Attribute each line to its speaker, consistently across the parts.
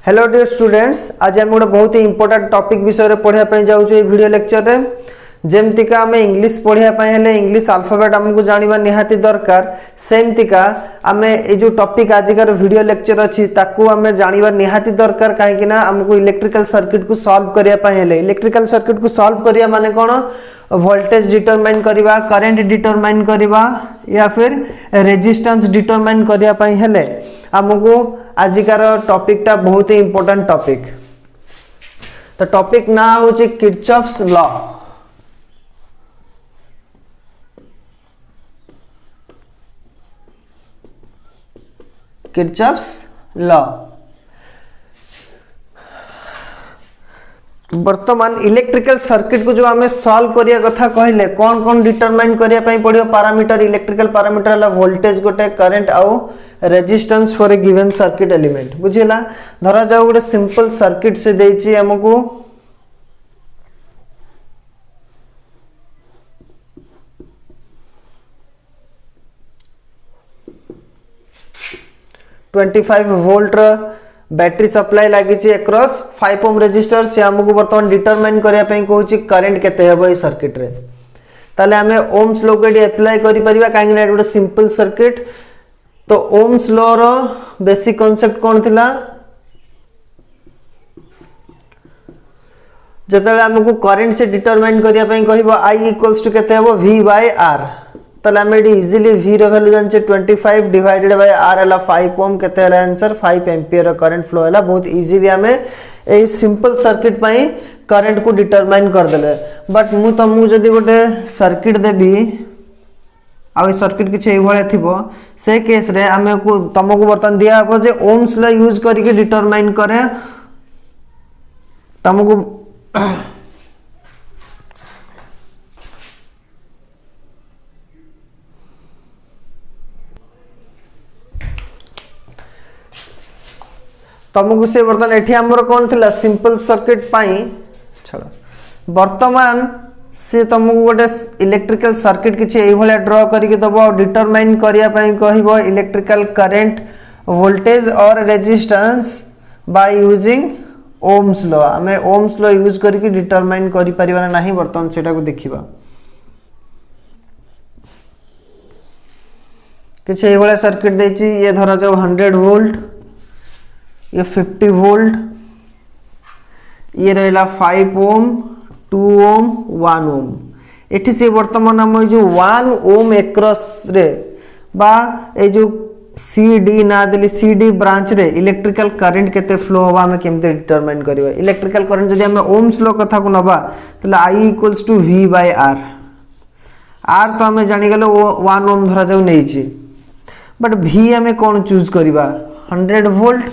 Speaker 1: Hello dear students, आज आम गोटे बहुत ही इंपोर्टेंट टॉपिक विषय पढ़ाई जाऊँ वीडियो लेक्चर रे। जमतीका आम इंग्लिश पढ़ाई इंग्लिश अल्फाबेट आमको जाना निहाती दरकार, सेमतीका आम ये जो टॉपिक आजिकार वीडियो लेक्चर अच्छी आम जाना निहाती दरकार। कहीं आमको इलेक्ट्रिकल सर्किट को सॉल्व करने इलेक्ट्रिकल सर्किट को सॉल्व करिया माने कौन, वोल्टेज डिटरमाइन करवा, करेंट डिटरमाइन करवा या फिर रेजिस्टेंस डिटरमाइन करने आमको आजिकार टॉपिक टा बहुत ही इंपोर्टेंट टॉपिक। तो टॉपिक ना हूँ किरचॉफ्स लॉ। किरचॉफ्स लॉ वर्तमान इलेक्ट्रिकल सर्किट को जो आम सॉल्व करिया कथा कहले कौन कौन डिटरमाइन करिया पड़ियो पैरामीटर। इलेक्ट्रिकल पैरामीटर है वोल्टेज गोटे, करंट आउ resistance for a given circuit element. बुझिला, धरा जाओ गोटे सिंपल सर्किट से देछि हमको 25 वोल्ट बैटरी सप्लाई लगी अक्रॉस 5 ओम रेजिस्टर से हमको बर्तमान डिटरमाइन करने कहूँ करंट केते हेबो ए सर्किट रे। ताले हमें ओम्स लॉ को अप्लाई करि परिबा काहे गोटे सिंपल सर्किट। तो ओम्स लॉ रो बेसिक कांसेप्ट कौन थिला, जतले हमको करंट से डिटरमाइन करिया पई कहबो I इक्वल्स टू केते हेबो V बाय R। ताले हम एडी इजीली V रो वैल्यू जानचे 25 डिवाइडेड बाय R हला 5 ओम, केते हला आंसर 5 एम्पियर करंट फ्लो हला। बहुत इजीली हमें ए सिंपल सर्किट पई करंट को डिटरमाइन कर देले। बट मु तुमको जदी गोटे सर्किट देबी आ सर्किट किसी भाया थी से केस रे आमे को तुमको बर्तमान दिया हम जे ओम्स लॉ यूज करके डिटरमाइन करे तुमको तुमको से बर्तमान एठी हमर कौन थिला सिंपल सर्किट पाई छड़ वर्तमान से तुमको गोटे इलेक्ट्रिकल सर्किट किसी ये ड्र करके दब डिटरमाइन करने कह इलेक्ट्रिकल करंट, वोल्टेज और resistance by using Ohm's law. आम ओम्स लॉ यूज करके डिटरमाइन करि परिबा नाही। वर्तमान सेटा को देखिबा किसी ये सर्किट देछि, ये धरा जाओ 100 वोल्ट, ये 50 वोल्ट, ये रहला 5 ओम, 2 ओम, 1 ओम। एठी से वर्तमान हम जो 1 ओम एक्रॉस रे बा ए जो CD ना देली CD ब्रांच रे इलेक्ट्रिकल करंट केते फ्लो होबा हम केमते डिटरमाइन करबा। इलेक्ट्रिकल करंट जदी हम ओम्स लॉ कथा को नबा तले I equals to V by R। R तो हमें जानि गेलो 1 ओम धरा जाउ नै छी, बट V हमें कोन चूज करबा 100 वोल्ट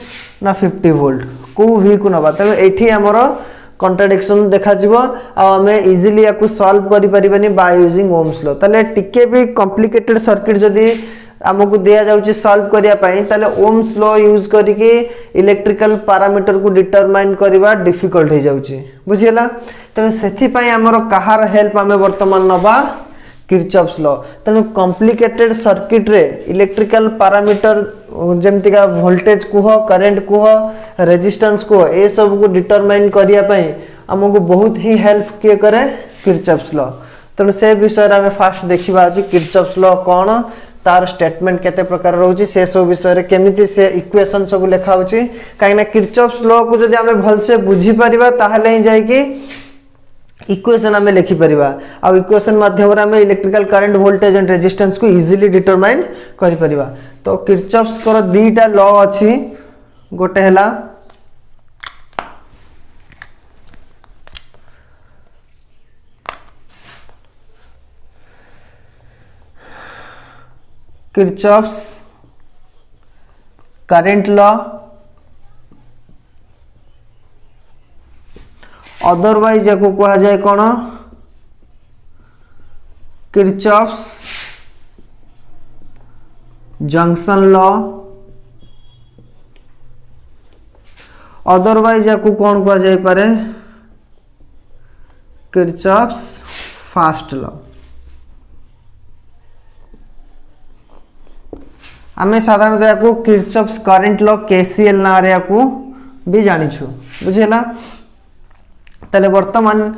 Speaker 1: ना 50 वोल्ट को V को नबा। तले एठी हमरो कॉन्ट्राडिक्शन देखा जीवो आ हमें इजीली याकू सॉल्व करि परिबानी बाय यूजिंग ओम्स लॉ। तले टिके भी कॉम्प्लिकेटेड सर्किट जदी हमको दिया जाउची सॉल्व करिया पई तले ओम्स लॉ यूज करके इलेक्ट्रिकल पैरामीटर को डिटरमाइन करबा डिफिकल्ट हो जाउची। बुझियला, तले सेथि पई हमरो कहार हेल्प हमें वर्तमान नबा किरचॉफ्स लॉ। तने कॉम्प्लिकेटेड सर्किट रे इलेक्ट्रिकल पैरामीटर जेमति का वोल्टेज कुह, करंट कुह, रेजिस्टेंस कुह, ए सब को डिटरमाइन करिया पई हमको बहुत ही हेल्प किए करे किरचॉफ्स लॉ। तने से विषय रे फास्ट देखिबा आज किरचॉफ्स लॉ कोन, तार स्टेटमेंट केते प्रकार रहउची, से सब विषय रे केमिति से इक्वेशन सब लिखा होची। काहेना किरचॉफ्स लॉ को जदी हमें भल से बुझी परिबा ताहले ही जाय कि इक्वेशन हमें लिखि परिबा। आ इक्वेशन माध्यम रे हमें electrical current, voltage and resistance को इजीली डिटरमाइन करि परिबा। तो किरचॉफ्स कर दीटा लॉ अछि, गोटे हला किरचॉफ्स करंट लॉ, अदरवाइज याको कहा जाए कौन किरचॉफ्स जंक्शन लॉ, अदरवाइज याको कौन कहा जाए पारे किरचॉफ्स फास्ट लॉ। आमे साधारणतः याको किरचॉफ्स करंट लॉ KCL ना रे याको भी जानिछु बुझेला। ताले वर्तमान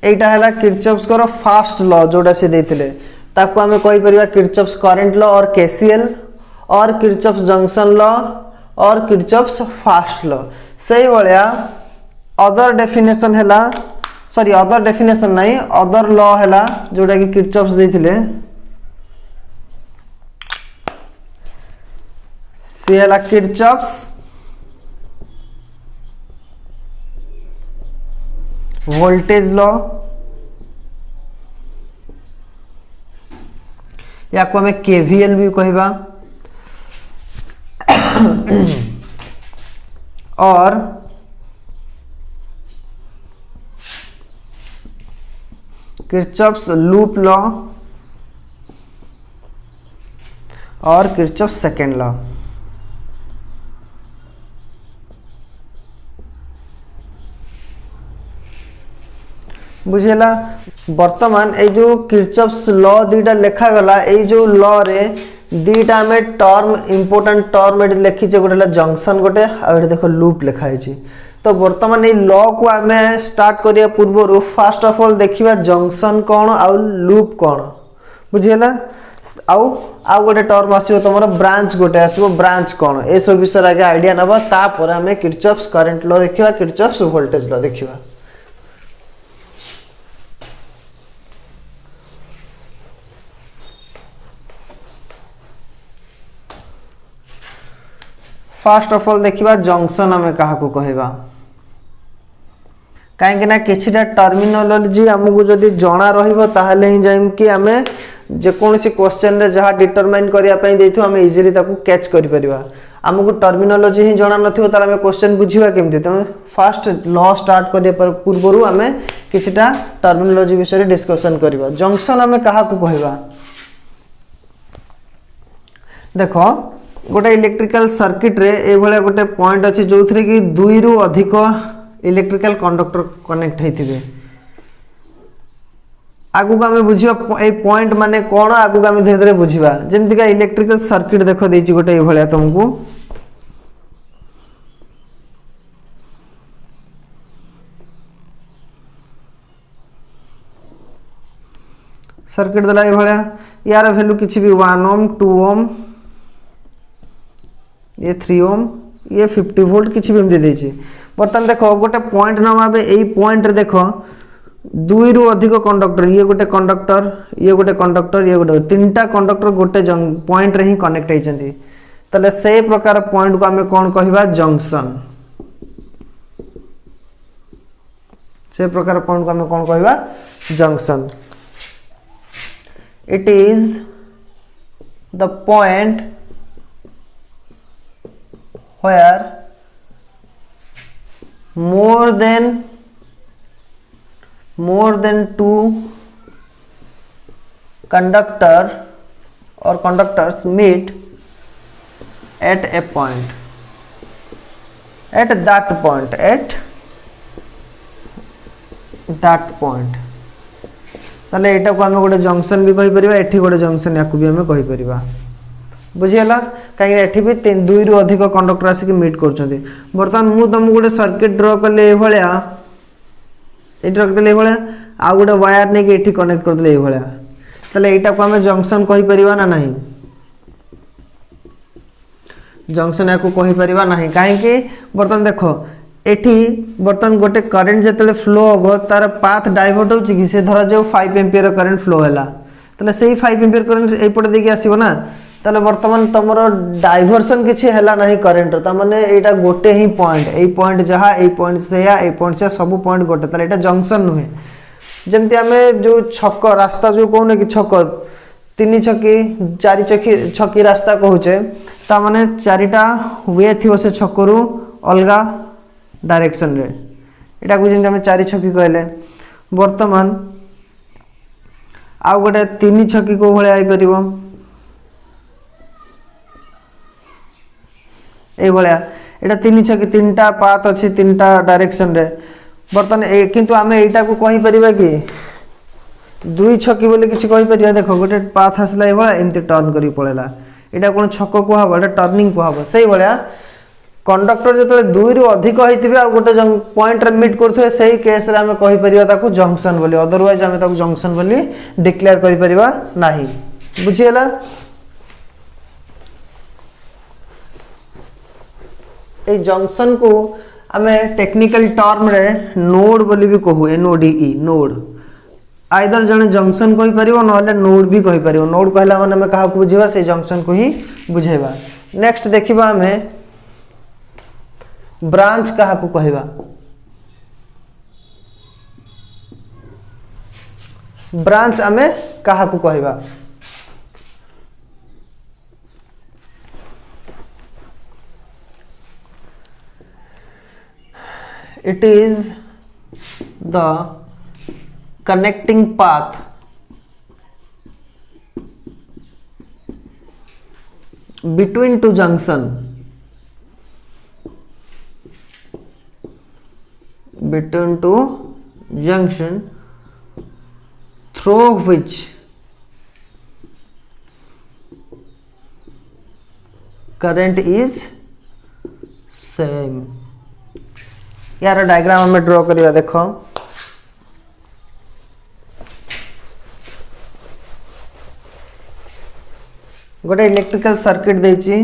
Speaker 1: एटा हैला किरचॉफ्स कर फास्ट लॉ जोडा से देथिले ताको हमें कहि परिबा किरचॉफ्स करंट लॉ और केसीएल और किरचॉफ्स जंक्शन लॉ और किरचॉफ्स फास्ट लॉ। सही भलिया अदर डेफिनेशन हैला सॉरी अदर डेफिनेशन नहीं अदर लॉ हैला जोडा कि किरचॉफ्स देथिले से हैला किरचॉफ्स वोल्टेज लॉ या को हमें केवीएल भी कहबा और किरचॉफ्स लूप लॉ और किरचॉफ्स सेकेंड लॉ। बुझेला वर्तमान ए जो किरचॉफ्स लॉ दीटा लेखा गला ए जो लॉ रे दीटा में टर्म इंपोर्टेंट टर्म एट लिखी गोटे जंक्शन गोटे आ देखो लूप लिखाई। तो वर्तमान ये लॉ को आम स्टार्ट करिया पूर्व फास्ट ऑफ ऑल देखिबा जंक्शन कौन आउ लूप कौन बुझेला। आउ आउ गोटे टर्म आसीबो तमरो ब्रांच गोटे आसीबो ब्रांच कौन ए सब विषय आगे आइडिया नबा तापर आम किरचॉफ्स करंट लॉ देखिबा किरचॉफ्स वोल्टेज लॉ देखिबा। फास्ट ऑफ ऑल देखिबा जंक्शन आम क्या कहवा कहीं ना किछिटा टर्मिनोलॉजी आमको जदि जना रहिबो ताहले ही जाइम कि आम जेकोसी क्वेश्चन रे जहाँ डिटरमाइन करिया पई देथु आम इजीली ताकू कैच करि परिबा। आमको टर्मिनोलॉजी ही जना नथिबो तार आम क्वेश्चन बुझिबा केमति तेणु फास्ट लॉ स्टार्ट करिया पूर्व आम किछिटा टर्मिनोलॉजी विषय डिस्कशन करिबा। जंक्शन आम क्या कहवा देखो गोटे इलेक्ट्रिकल सर्किट रे ए भले गोटे पॉइंट अच्छे जो थी कि दुई रु अधिक इलेक्ट्रिकल कंडक्टर कनेक्ट होते आगु को आम बुझा ए पॉइंट माने कौन आगु आम धीरे धीरे बुझा जमीका इलेक्ट्रिकल सर्किट देख देती गोटे ये भाया तुमको सर्किट देला ये भाया यार वैल्यू किसी भी 1 ओम 2 ओम ये 3 ओम ये 50 वोल्ट किसी भी दे देछि। बर्तमान देखो गोटे पॉइंट ना भावे एई पॉइंट रे देखो दुई रु अधिक कंडक्टर ये गोटे कंडक्टर ये गोटे कंडक्टर ये गोटे तीनटा कंडक्टर गोटे पॉइंट रे ही कनेक्ट होइछन्ती तले से प्रकार पॉइंट को हमें कौन कहबा जंक्शन। से प्रकार पॉइंट को हमें कौन कहबा junction. It is the point where more than two conductor or conductors meet at a point at that point ताले एटा को हमें गोटे जंक्शन भी कहि परिबा एठी गोटे जंक्शन याकू भी हमें कहि परिबा बुझीगला कहीं एठी भी दुई रु अधिक कंडक्टर आसिक मीट कर। बर्तमान मु तुमको गोटे सर्किट ड्र कले भाया ये रखदे भाया आउ गोटे वायर नहीं कि कनेक्ट करदे भाया ताले एटा को हमें जंक्शन कहि परिबा ना नहीं जंक्शन याकू कहि परिबा नहीं कहीं बर्तमान देखो एठी बर्तमान गोटे करंट जतले फ्लो हो तार पाथ डाइवर्ट होची कि से धरा जो 5 एम्पियर करंट फ्लो हैला ताले सेही 5 एम्पियर करंट एपटे देके आसीबो ना ताले वर्तमान तमरो डाइवर्सन किछि हैला नहीं करंट ता माने एटा गोटे ही पॉइंट ए पॉइंट जहा ए पॉइंट से या ए पॉइंट से सब पॉइंट गोटे ताले एटा जंक्शन नुहे। जेमति हमें जो छक रास्ता जो कहने कि छक 3 छकी 4 छकी रास्ता कहूचे ता माने 4टा वे थिवो से छकरू अलगा डायरेक्शन रे एटा को जेमति हमें 4 छकी कहले वर्तमान आ गोटे 3 छकी को भले आई परिबो ए भलिया एटा 3 छकी 3टा पाथ अछि 3टा डायरेक्शन रे बर्तन किंतु आमे एटा को कहि परिबा कि 2 छकी बोले किछि कहि परिबा देखो गोटे पाथ आसला ए भलिया एमति टर्न करी पळेला एटा कोन छक को हबो एटा टर्निंग को हबो सही भलिया कंडक्टर जो दुई रु अधिक होइतिबे आ गोटे पॉइंट रे मीट करथुए सही केस रे हमें कहि परिबा ताकू जंक्शन बोली अदरवाइज हमें ताकू जंक्शन बोली डिक्लेयर करि परिबा नाही बुझियला। ए जंक्शन को हमें टेक्निकल टर्म रे नोड बोली भी कहू एनओडीई नोड आइदर जने जंक्शन कहि परिबो नहले नोड भी कहि परिबो नोड कहला माने हमें कहा को बुझिबा से जंक्शन को ही बुझेबा। नेक्स्ट देखिबा हमें ब्रांच कहा को कहबा ब्रांच हमें कहा को कहबा it is the connecting path between two junction through which current is same। यार डायग्राम हमें ड्रॉ करिया देखो गोटे इलेक्ट्रिकल सर्किट देछि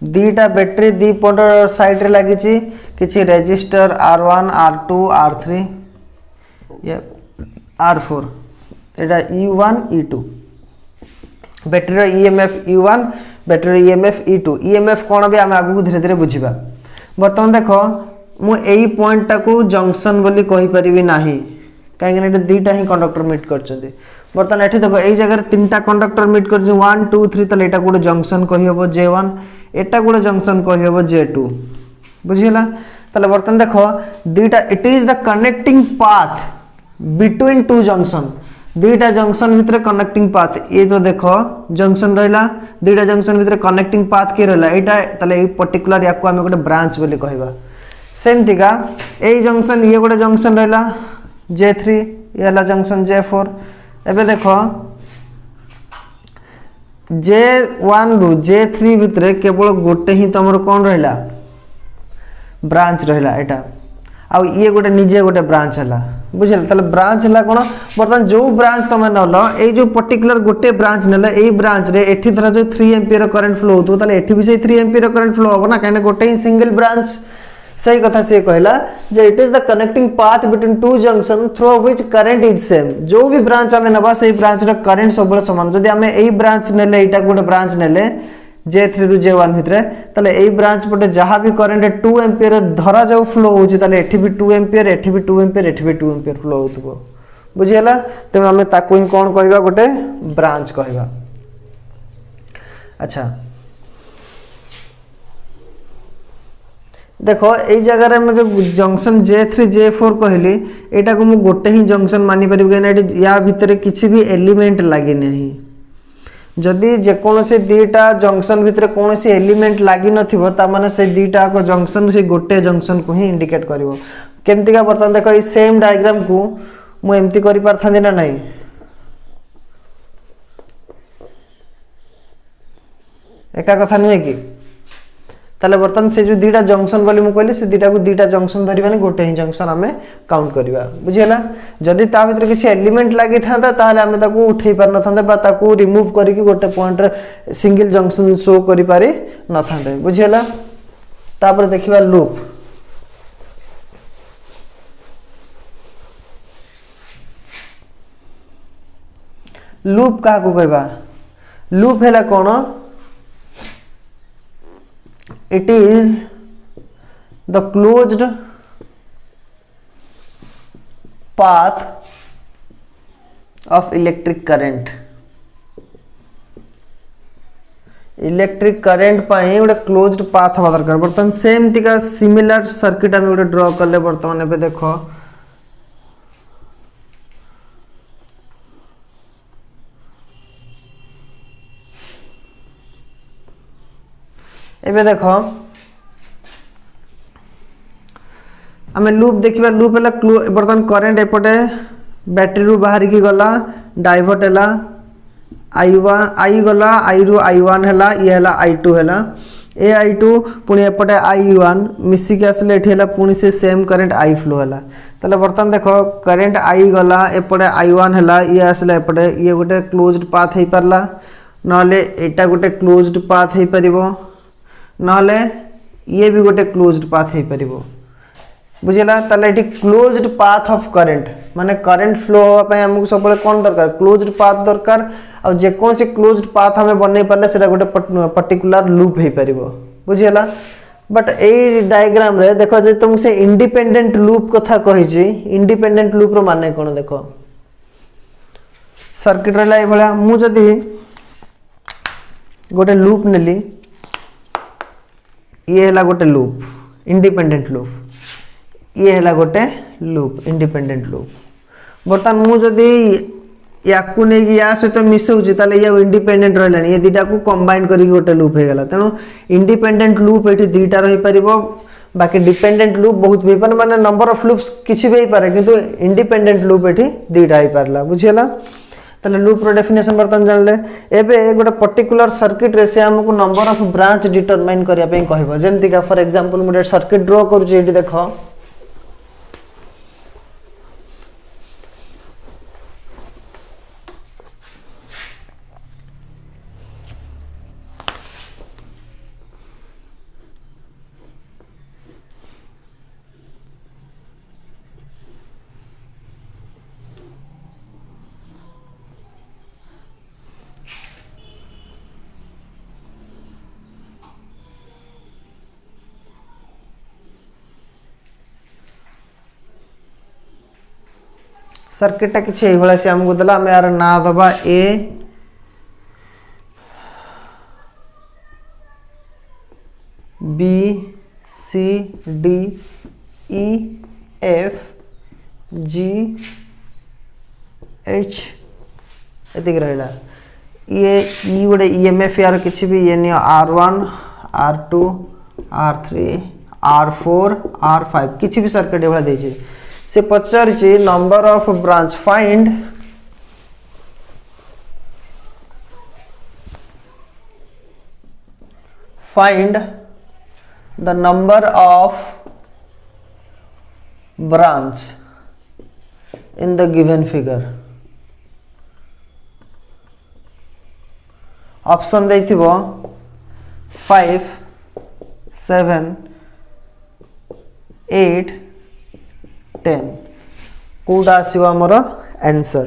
Speaker 1: दीटा बैटरी दी पट साइड रे लगी किछि रेजिस्टर R1 R2 R3 ये R4 एटा E1 E2 बैटरी रो EMF E1 बैटरी रो EMF E2 EMF कोन भी हम आगु धीरे धीरे बुझिबा। बर्तमान देखो मु एई पॉइंट टा को जंक्शन बोली कहि परिबी नाही काहे कि एटा दीटा ही कंडक्टर मीट करछथि। बर्तमान एठी देखो एई जगह रे तीनटा कंडक्टर मीट करछ 1 2 3 तले एटा गोटे जंक्शन कहि हबो J1 एटा गोटे जंक्शन कहि हबो J2 बुझिला। तले बर्तमान देखो दीटा it is the connecting path between two junction दीटा जंक्शन भितर कनेक्टिंग पाथ ये तो देखो जंक्शन रहला दीटा जंक्शन भितर कनेक्टिंग पाथ के रहला एटा तले ए पर्टिकुलर याको हम गोटे ब्रांच बोली कहबा। सेमती का ए जंक्शन ये गोटे जंक्शन रहला J3 ये हला जंक्शन J4 एबे देखो J1 रु J3 भितर केवल गोटे ही तमर कोन रहला ब्रांच रहला एटा आ ये गोटे निजे गोटे ब्रांच हला बुझल तले ब्रांच हला कोन बर्तन जो ब्रांच तमे नलो ए जो पर्टिकुलर गोटे ब्रांच नले ए ब्रांच रे एठी धरा जो 3 एम्पियर करंट फ्लो होतो तले एठी भी से 3 एम्पियर करंट फ्लो होबो ना काहे गोटे ही सिंगल ब्रांच सही कथा से कहला जे it is the connecting path between two junction through which current is same जो भी ब्रांच हमें नबा से ब्रांच रा करंट सब समान जदी हमें एई ब्रांच नेले एटा गोटे ब्रांच नेले J3 रु J1 भितरे तले एई ब्रांच पटे जहां भी करंट 2 एम्पियर धरा जाऊ फ्लो होची तले एठी भी 2 एम्पियर एठी भी 2 एम्पियर एठी भी 2 एम्पियर फ्लो होतबो बुझियला। त हमें ताको ही कोन कहबा गोटे ब्रांच कहबा। अच्छा देखो ए जगह रे हम जो जंक्शन J3 J4 कहली एटा को मु गोटे ही जंक्शन मानि परिबो कि या भितरे किछि भी एलिमेंट लागि नहीं जदि जे कोनोसी दीटा जंक्शन भितरे कोनोसी एलिमेंट लागि नथिबो ता माने से दीटा को जंक्शन से गोटे जंक्शन को ही इंडिकेट करिवो। केमति का बर्तन देखो ई सेम डायग्राम को मु एम्ति करि परथांदी ना नहीं एका कथा नहीं कि तले बर्तन से जो दीटा जंक्शन बोली मु कहली से दीटा को दीटा जंक्शन धरिबानी गोटे ही जंक्शन हमें काउंट करिबा बुझियला। जदि ता भीतर किछि एलिमेंट लागि थांदा ताले हमें ताको उठै पार न थांदा बा ताको रिमूव करिकि गोटे पॉइंट रे सिंगल जंक्शन शो करि पारे न थांदे बुझियला। तापर देखिबा लूप लूप का को कहबा लूप हैला कोन it is the closed path of electric current पाई गोटे क्लोज्ड पाथ हवा दरकार। बर्तमान सेम तिका सिमिलर सर्किट हम गोटे ड्रॉ करले बर्तमान एबे देखो एबे देख आम लूप देखा लूप है बर्तमान करेन्ट एपटे बैटरी रू बाहर की गला डाइवर्ट है I1 आई गला आई रु I1 है ये है I2 है ए I2 पुणी एपटे I1 मिसिक आसले ये पुणी से सेम करेन्ट I फ्लो है ताले बर्तमान देख करेन्ट I गला एपटे I1 है ये आसला एपटे ये गोटे क्लोज्ड पाथ हो पारला नहले एटा गोटे क्लोज्ड पाथ हो पार नहले ये भी गोटे क्लोज्ड पाथ हो पार बुझेगा ताले ये क्लोज्ड पाथ ऑफ करेंट माने करेंट फ्लो होगा हमको सब कौन दरकार क्लोज्ड पाथ दरकार और जेकोसी क्लोज्ड पाथ हमें बनई पारे से गोटे पर्टिकुलर लूप हो पार बुझेगा बट ए डायग्राम रे देखो जो तुम से इंडिपेंडेंट लूप कथा कही इंडिपेंडेंट लूप रो माने कौन देख सर्किट रहा ये भाया मुझे गोटे लूप नेली ये है गोटे लूप इंडिपेंडेंट लूप ये है गोटे लूप इंडिपेंडेंट लूप बर्तमान मुझे या सहित मिसौची ये इंडिपेंडेंट रहा ये दीटा को कंबाइन करके गोटे लूप हो गला तेणु इंडिपेंडेंट लूप ये दीटा रही पार बाकी डिपेंडेंट लूप बहुत भी माने नंबर ऑफ लूप्स किसी भी पारे किंतु इंडिपेंडेंट लूप ये दीटा हो पारला बुझीगला ताले लूप रो डेफिनेशन बर्तमान जानले एबे गोटे पर्टिकुलर सर्किट रे से हमको नंबर ऑफ ब्रांच डिटरमाइन करिया पे कहबो जेमति का फॉर एग्जांपल मुझे सर्किट ड्रॉ करूची एटी देखो सर्किटा किसी ये से आमको देला आम यार ना दबा A B C D E F G H एतिक रहा ये गोटे ईएमएफ यार किसी भी ये नहीं R1 R2 R3 R4 R5 किसी भी सर्किट ये देछि से पचारि number of branch find the number of branch in the given figure option देथिबो 5 7 8 10 कौटा आसो आमर आंसर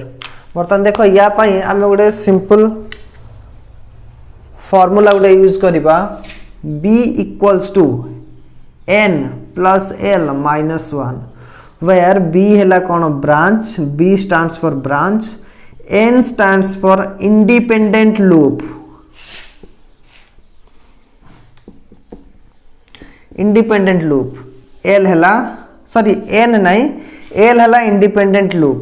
Speaker 1: बर्तमान देख या आम गोटे सिंपल फॉर्मूला गोटे यूज करवा B equals to N plus L minus 1 where B है कौन branch B stands for branch N stands for independent loop independent loop L है सॉरी N नहीं L है इंडिपेंडेंट लूप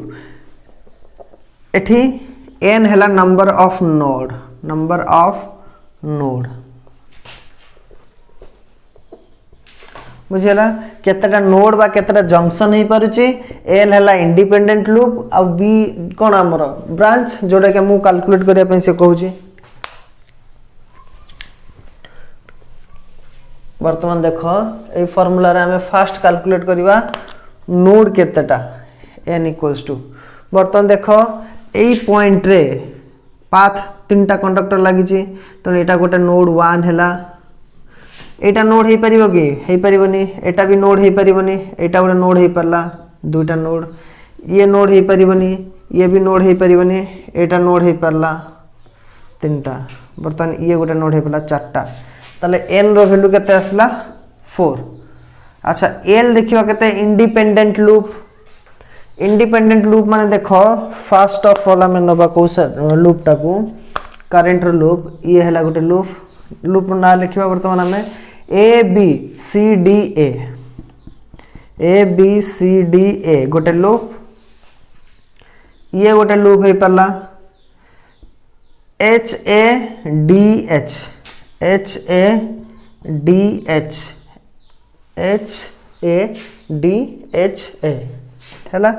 Speaker 1: एठी N है number of node बुझेला केतेटा node बा केतेटा junction हो पारुची L है इंडिपेंडेंट लूप आ B कौन आमर ब्रांच जोटा कि मु कैलकुलेट करिया पे से कहूची वर्तमान देख ये फॉर्मूला रे हमें फास्ट कैलकुलेट करवा नोड केतेटा N इक्वल्स टू वर्तमान देख यही पॉइंट रे पाथ 3टा कंडक्टर लगी तो यहाँ गोटे नोड 1 है एटा नोड हो पार कि हो पारनी एटा भी नोड हो पारनी एटा गोटे नोड हो पारा 2टा नोड ये नोड हो पारनी ये भी नोड हो पारनी एटा नोड हो पारा 3टा बर्तमान ये गोटे नोड हो पारा 4टा ताले N रो वैल्यू केते आसला 4 अच्छा L देखिबा केते इंडिपेंडेंट लूप माने देखो फर्स्ट ऑफ ऑल हमें नबा को लूप टाकू करंट रो लूप ये हैला गोटे लूप ना लिखिबा वर्तमान हमें A B C D A गोटे लूप ये गोटे लूप हो पाला H A D H D H H A D H A है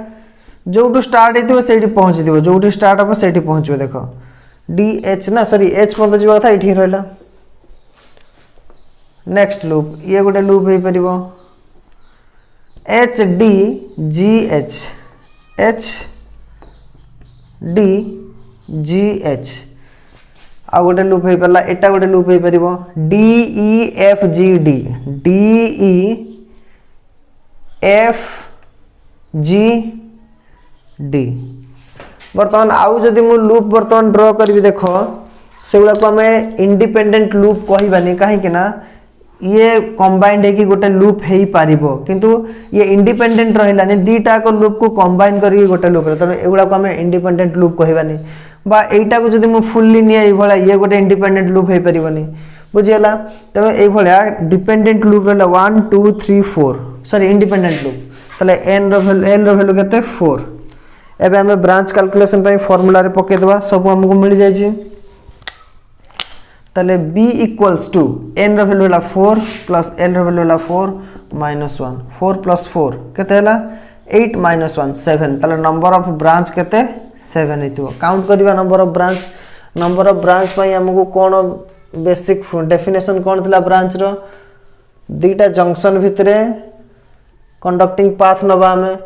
Speaker 1: जो स्टार्ट हो से पहुँची जो स्टार्ट हम से पहुँचे देख डी एच ना सॉरी एच पर्यटन जावा था ये रहा। नेक्स्ट लूप ये गोटे लूप हो पार H D G H D G H आ गोटे लूप हो पारा एटा गोटे लूप हो पार D E F G D D E F G D बर्तमान आउ जदि मु लूप बर्तमान ड्रॉ करी देख से गुड़ा को आम इंडिपेंडेंट लूप कहबानी कहीं ना ये कंबाइंड है गोटे लूप हो पार किंतु ये इंडिपेंडेंट रही दीटा लूप को कंबाइन करके गोटे लूप तेणु एगुड़ा को आम इंडिपेंडेंट लूप कहबानी बा एटा को जदि मु फुल्ली निए ये गोटे इंडिपेंडेंट लूप हो पारनी बुझीगला तेणु ये डिपेंडेंट लूप रहा 1 2 3 4 सॉरी इंडिपेंडेंट लूप ताले एन रो वैल्यू के 4 एबे हमें ब्रांच कैलकुलेशन पे फॉर्मूला रे पके देबा सब हमको मिल जाय छी ताले b इक्वल्स टू n रो वैल्यू ला 4 प्लस l रो वैल्यू ला 4 माइनस 1 4 प्लस 4 केते हला 8 माइनस 1 7 ताले नंबर ऑफ ब्रांच केते 7 हेतिबो काउंट करबा नंबर ऑफ ब्रांच पई हमको कोन बेसिक डेफिनेशन कोन थिला ब्रांच रो दीटा जंक्शन भितरे कंडक्टिंग पाथ नबा हमें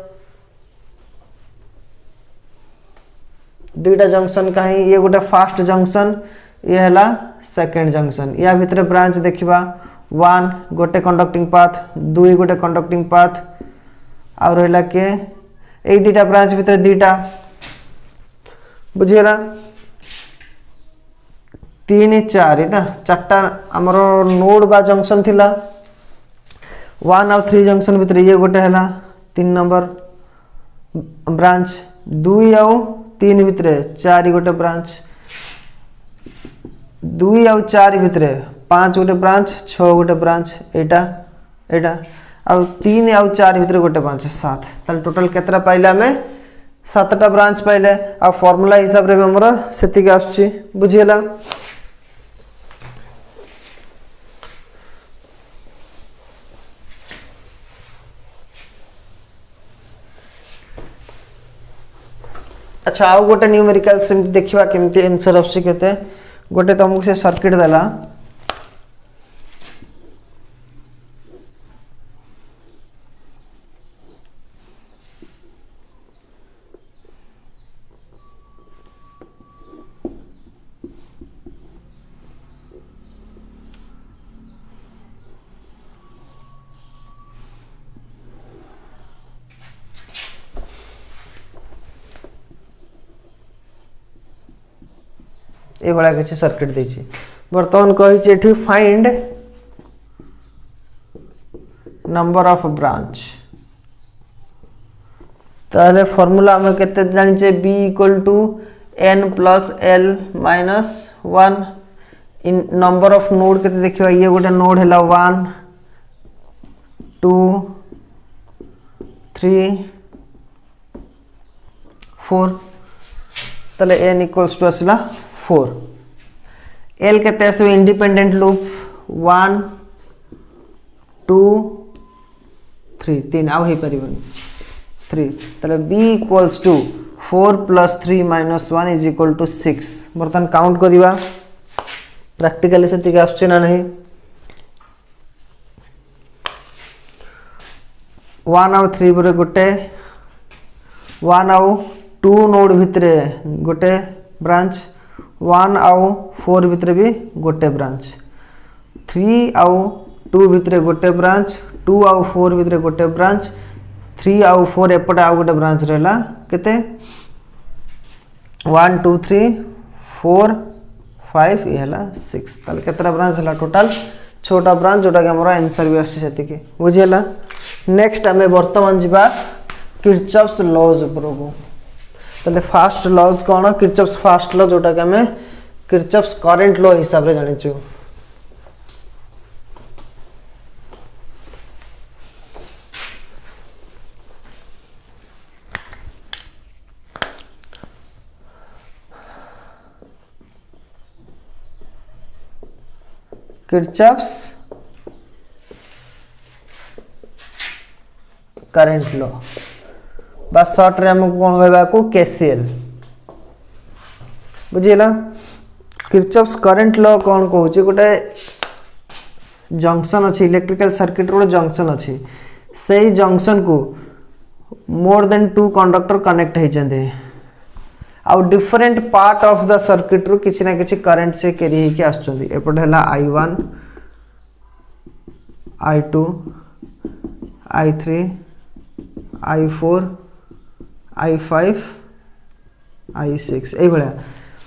Speaker 1: दुईटा जंक्शन कहीं ये गोटे फास्ट जंक्शन ये है सेकेंड जंक्शन या भितर ब्रांच देखा 1 गोटे कंडक्टिंग पाथ 2 गोटे कंडक्टिंग पाथ आ रहा के ये दुईटा ब्रांच भितर दुईटा बुझीगला 3 4 ना 4टा आमर नोड बा जंक्शन थिला 1 और 3 जंक्शन भितर ये गोटे है 3 नंबर ब्रांच 2 और 3 भितर 4 गोटे ब्रांच 2 और 4 भितर 5 गोटे ब्रांच 6 गोटे ब्रांच एटा एटा आ 3 और 4 भितर गोटे ब्रांच 7 ताले टोटल केतरा पाइले हमें 7टा ब्रांच पाइले आ फार्मूला हिसाब रे हमर सेति के आछी बुझियला। अच्छा आउ गोटे न्यूमेरिकल सेमती देखिबा केमती आंसर आछी केते गोटे तुमको से सर्किट देला ये भाया किसी सर्किट देछि बर्तमान कही फाइंड नंबर ऑफ ब्रांच ताले फॉर्मूला हमें केते जानिचे b equal to n plus l minus 1 in number of node केते देखिबा ये गोटे नोड हैला 1 2 3 4 ताले n इक्वल्स टू असला 4 एल केते आसे इंडिपेंडेंट लूप 1 2 3 3 आउ हे परिबनी 3 तले b equals to 4 plus 3 minus 1 is equal to 6 बर्तन काउंट करिबा प्रैक्टिकली सेति के आछे ना नहीं 1 और 3 बरे गोटे 1 और 2 नोड भितरे गोटे ब्रांच 1 आउ 4 भितर भी गोटे ब्रांच 3 आउ 2 भितर गोटे ब्रांच 2 आउ 4 भितर गोटे ब्रांच 3 आउ 4 एपटे आउ गोटे ब्रांच रहला केते 1 2 3 4 5 ये हला 6 ताले केतरा ब्रांच हला टोटल 6टा ब्रांच जोटा के हमरा आंसर भी आसी सेति के बुझियला। नेक्स्ट हमें वर्तमान जिबा किरचॉफ्स लॉज ऊपर को ताले फास्ट लॉज कोन किरचॉफ्स फास्ट लॉ जोटा के हमें किरचॉफ्स करंट लॉ हिसाब रे जानि छु किरचॉफ्स करंट लॉ बा शॉर्ट रे हमको कोन कहबा को केसीएल बुझिला किरचॉफ्स करंट लॉ कोन कहूची गोटे जंक्शन अच्छी इलेक्ट्रिकल सर्किट रो जंक्शन अच्छी सही जंक्शन को मोर देन 2 कंडक्टर कनेक्ट है जंदे आउ different part of the circuit रो किछि ना किछि करंट से कैरी हे के आछुंदी एपट हला I1 I2 I3 I4 I5 I6 ए भला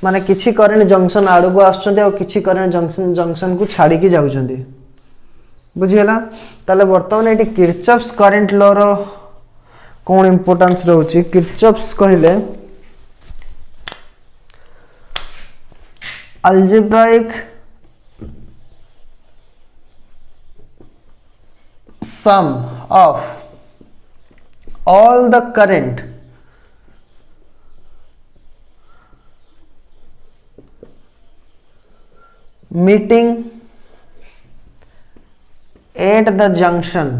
Speaker 1: माने किछि करंट जंक्शन आडो को आछुंदी और किछि करंट जंक्शन को छाड़ी के जाउछंदी बुझिला ताले वर्तमान एटी किरचॉफ्स करंट लॉ रो कोन इंपोर्टेंस रहउची किरचॉफ्स कहिले algebraic sum of all the current meeting at the junction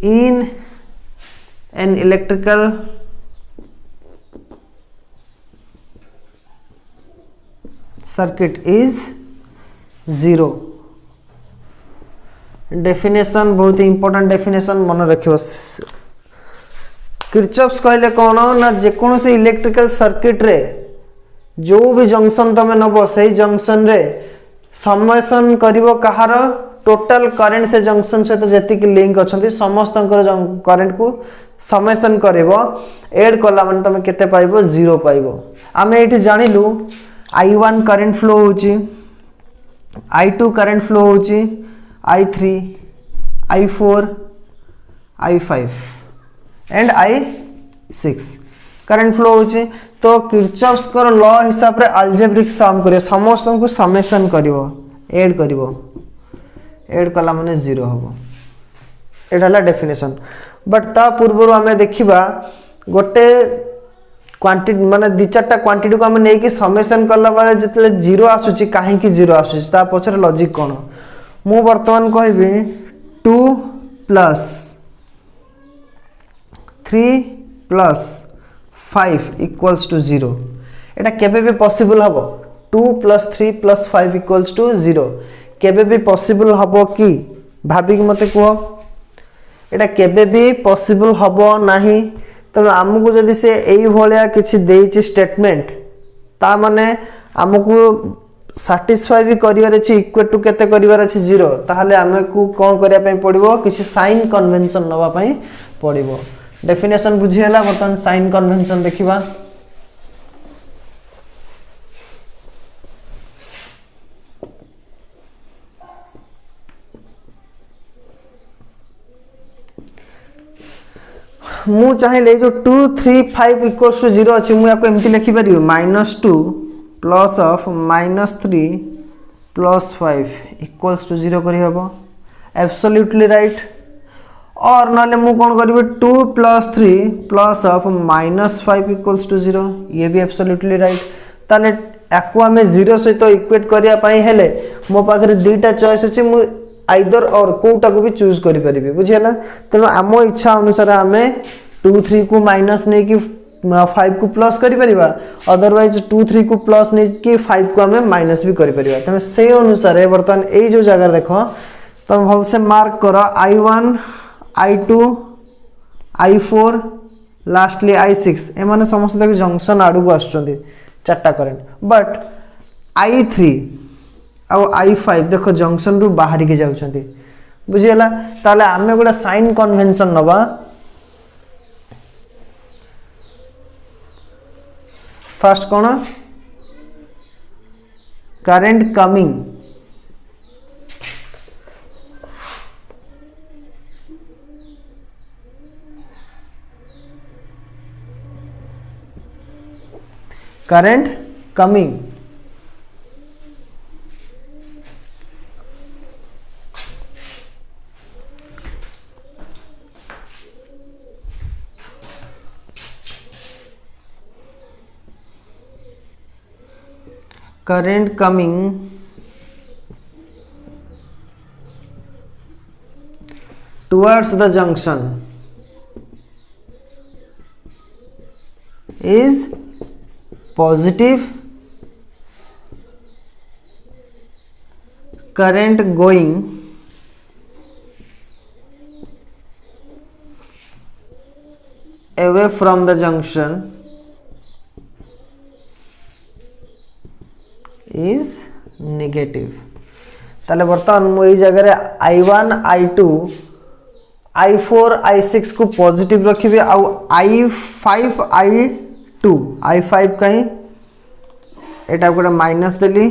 Speaker 1: in an electrical circuit is zero definition बहुत इंपोर्टेंट डेफिनेशन मन रखियो किरचॉफ्स कहले कोन ना जे कोनो से इलेक्ट्रिकल सर्किट रे जो भी जंक्शन तमे नबो सही जंक्शन रे समेशन करिवो कहार टोटल करंट से जंक्शन सहित जेतिक लिंक अछंती समस्त करंट को समेशन करिवो ऐड कला माने तमे केते पाइबो 0 पाइबो आमे एठी जानिलु I1 करंट फ्लो होची I2 करंट फ्लो होची I3 I4 I5 and I6 current flow होची तो किरचॉफ्स कर लॉ हिसाब रे अलजेब्रिक सम करियो समस्त को समेशन करिवो ऐड कला माने 0 हबो एडाला डेफिनेशन बट ता पूर्व आमे देखिबा गोटे क्वांटिटी माने दि चारटा क्वांटिटी को आमे नै कि समेशन करला बारे जतले 0 आसुची काहे कि 0 आसुची ता पछर लॉजिक कोन मु वर्तमान कहबी 2 प्लस 3 प्लस 5 इक्वल्स टू 0 एटा केबे भी पॉसिबल हबो 2 प्लस 3 प्लस 5 इक्वल्स टू 0 केबे भी पॉसिबल हबो कि भाबी कि मते को एटा केबे भी पॉसिबल हबो नाही तनो हमकु जदी से एई भलिया किछि देइछि स्टेटमेंट ता माने हमकु सैटिस्फाई भी करिवार अछि इक्वल टू केते करिवार अछि 0 ताहाले हमकु कोन करिया पई पड़िबो किछि साइन कन्वेंशन नवा पई पड़िबो डेफिनेशन बुझियला बतन साइन कन्वेंशन देखिबा मु चाहे जो 2 3 5 इक्वल्स टू 0 अछि मु याको एमति लिखि परियो -2 plus of -3 plus 5 equals to 0 करि हबो एब्सोल्युटली राइट और नाले मु कोन करबे 2 plus 3 plus of -5 equals to 0 ये भी एब्सोल्युटली राइट ताले याको हमें 0 सहित इक्वेट करिया पई हेले मो पाखरे दुईटा चॉइस अछि मु आइदर और कोटा को भी चूज करि परिबे बुझियला तनो आमो इच्छा अनुसार हमें 2 3 को माइनस नै कि 5 को प्लस करि परिबा अदरवाइज 2 3 को प्लस नै कि 5 को हमें माइनस भी करि परिबा तमे से अनुसार वर्तमान एई जो जगह देखो तम भल से मार्क करो I1 I2 I4 lastly I6 ए माने समस्त देख जंक्शन आडू को आछुंदी चारटा current but I3 uh I5 देखो जंक्शन रु बाहर के जाउछंती बुझियला ताले आमे गोडा साइन कन्वेंशन नबा फर्स्ट कोन current coming current coming current coming towards the junction is positive, current going away from the junction is negative। ताले बर्तमान मुझे जगह I1 I2 I4 I6 को पॉजिटिव रखिबे आउ I5 I5 कहीं एटा गोटे माइनस देली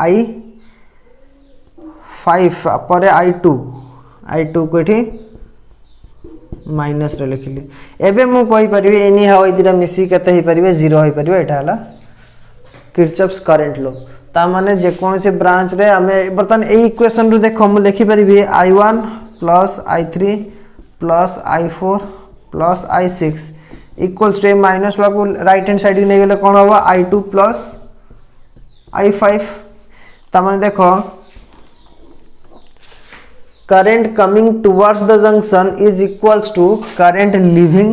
Speaker 1: I5 पर I2 को एठी माइनस रे लिखिली। एबे मु कहि परिबे एनी हाउ इदिरा मिसी केते ही परिबे 0 होई परिबे। एटा हला किरचॉफ्स करंट लॉ। ता माने जे कोनसे ब्रांच रे हमें बर्तन ए इक्वेशन रु देखो हम लिखि परिबे I1 plus I3 plus I4 plus I6 equals to minus वाला को राइट हैंड साइड ने गेले कोन होबा I2 प्लस I5। ता माने देखो current coming towards the junction is equals to current leaving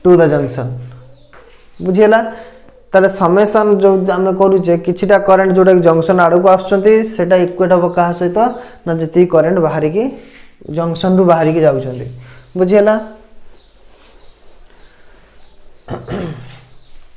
Speaker 1: to the junction। बुझिला ताले समेशन जो आमे करूचे किछिटा करंट जोटा जंक्शन आड़ को आछंती सेटा इक्वेट हो कहा सहित ना जति करंट बाहरी की जंक्शन रु बाहरी की जाउछंती। बुझिला